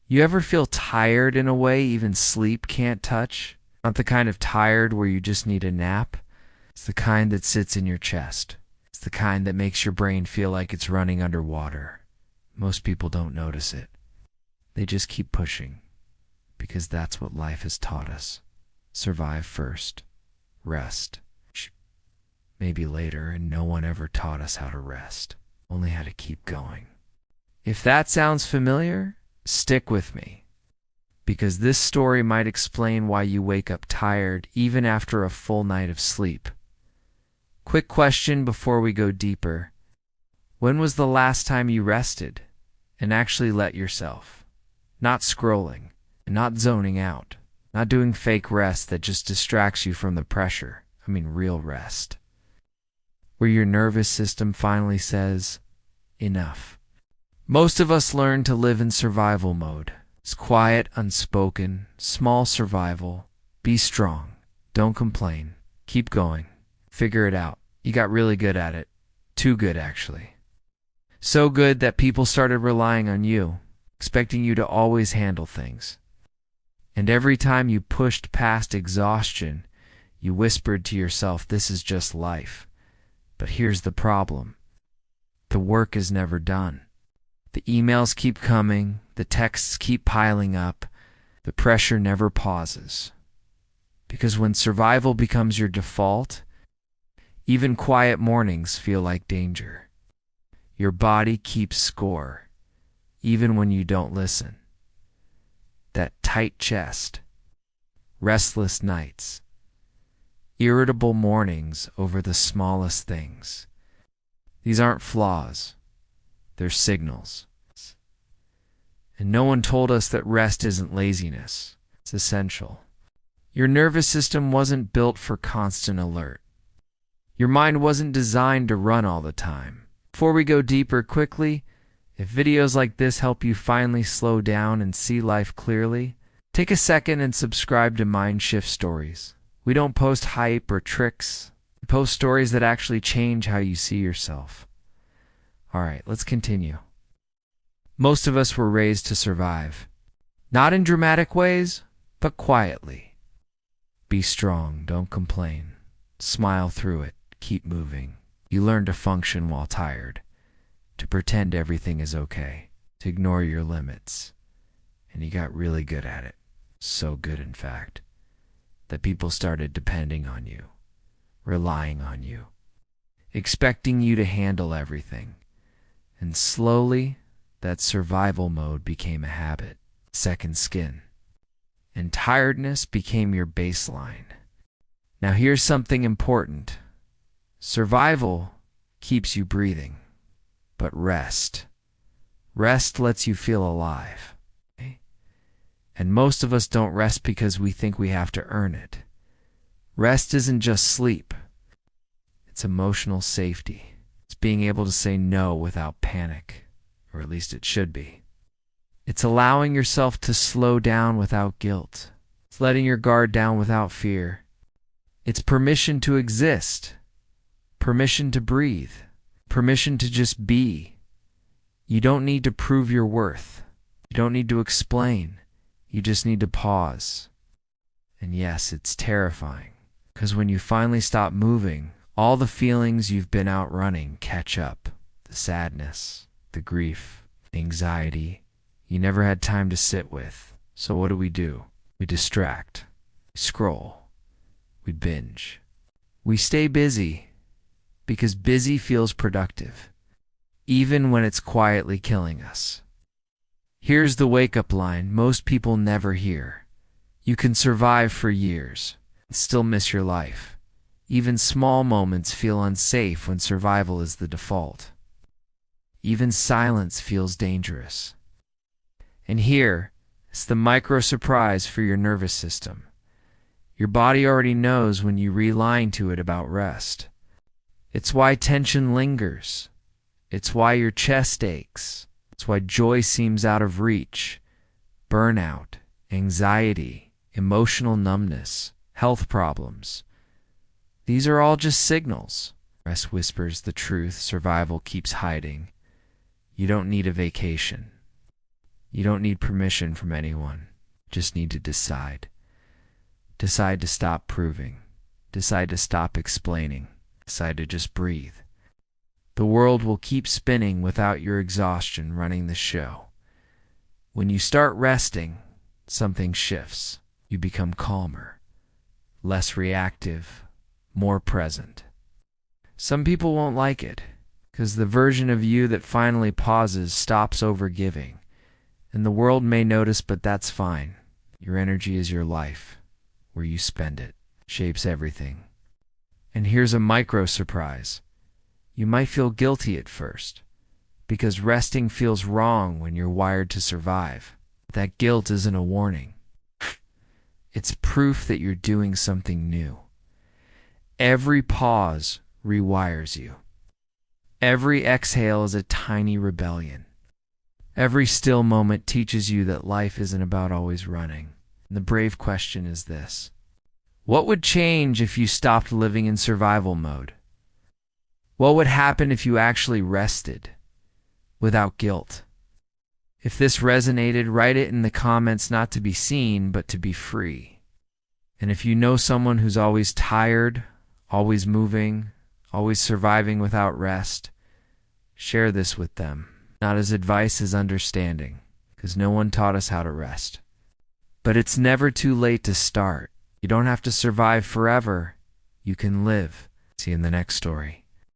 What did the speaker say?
You ever feel tired in a way even sleep can't touch? Not the kind of tired where you just need a nap. It's the kind that sits in your chest. It's the kind that makes your brain feel like it's running underwater. Most people don't notice it. They just keep pushing, because that's what life has taught us. Survive first. Rest. Maybe later, and no one ever taught us how to rest. Only how to keep going. If that sounds familiar, stick with me, because this story might explain why you wake up tired even after a full night of sleep. Quick question before we go deeper. When was the last time you rested and actually let yourself? Not scrolling, and not zoning out, not doing fake rest that just distracts you from the pressure. I mean real rest. Where your nervous system finally says, enough. Most of us learn to live in survival mode. It's quiet, unspoken, small survival. Be strong. Don't complain. Keep going. Figure it out. You got really good at it. Too good, actually. So good that people started relying on you, expecting you to always handle things. And every time you pushed past exhaustion, you whispered to yourself, this is just life. But here's the problem. The work is never done. The emails keep coming, the texts keep piling up, the pressure never pauses. Because when survival becomes your default, even quiet mornings feel like danger. Your body keeps score, even when you don't listen. That tight chest, restless nights, irritable mornings over the smallest things. These aren't flaws. They're signals. And no one told us that rest isn't laziness. It's essential. Your nervous system wasn't built for constant alert. Your mind wasn't designed to run all the time. Before we go deeper quickly, if videos like this help you finally slow down and see life clearly, take a second and subscribe to Mind Shift Stories. We don't post hype or tricks. We post stories that actually change how you see yourself. All right, let's continue. Most of us were raised to survive. Not in dramatic ways, but quietly. Be strong, don't complain. Smile through it, keep moving. You learn to function while tired, to pretend everything is okay, to ignore your limits. And you got really good at it. So good, in fact, that people started depending on you, relying on you, expecting you to handle everything. And slowly, that survival mode became a habit, second skin. And tiredness became your baseline. Now here's something important. Survival keeps you breathing, but rest lets you feel alive. Okay? And most of us don't rest because we think we have to earn it. Rest isn't just sleep. It's emotional safety. It's being able to say no without panic, or at least it should be. It's allowing yourself to slow down without guilt. It's letting your guard down without fear. It's permission to exist, permission to breathe, permission to just be. You don't need to prove your worth. You don't need to explain. You just need to pause. And yes, it's terrifying, because when you finally stop moving, all the feelings you've been outrunning catch up. The sadness, the grief, the anxiety you never had time to sit with. So what do? We distract. We scroll. We binge. We stay busy because busy feels productive, even when it's quietly killing us. Here's the wake-up line most people never hear. You can survive for years and still miss your life. Even small moments feel unsafe when survival is the default. Even silence feels dangerous. And here is the micro surprise for your nervous system. Your body already knows when you realign to it about rest. It's why tension lingers. It's why your chest aches. It's why joy seems out of reach. Burnout, anxiety, emotional numbness, health problems. These are all just signals. Rest whispers the truth survival keeps hiding. You don't need a vacation. You don't need permission from anyone. Just need to decide. Decide to stop proving. Decide to stop explaining. Decide to just breathe. The world will keep spinning without your exhaustion running the show. When you start resting, something shifts. You become calmer, less reactive, more present. Some people won't like it, because the version of you that finally pauses stops overgiving. And the world may notice, but that's fine. Your energy is your life. Where you spend it shapes everything. And here's a micro surprise. You might feel guilty at first, because resting feels wrong when you're wired to survive. That guilt isn't a warning. It's proof that you're doing something new. Every pause rewires you. Every exhale is a tiny rebellion. Every still moment teaches you that life isn't about always running. And the brave question is this: what would change if you stopped living in survival mode? What would happen if you actually rested without guilt? If this resonated, write it in the comments, not to be seen, but to be free. And if you know someone who's always tired, always moving, always surviving without rest, share this with them. Not as advice, as understanding, because no one taught us how to rest. But it's never too late to start. You don't have to survive forever. You can live. See you in the next story.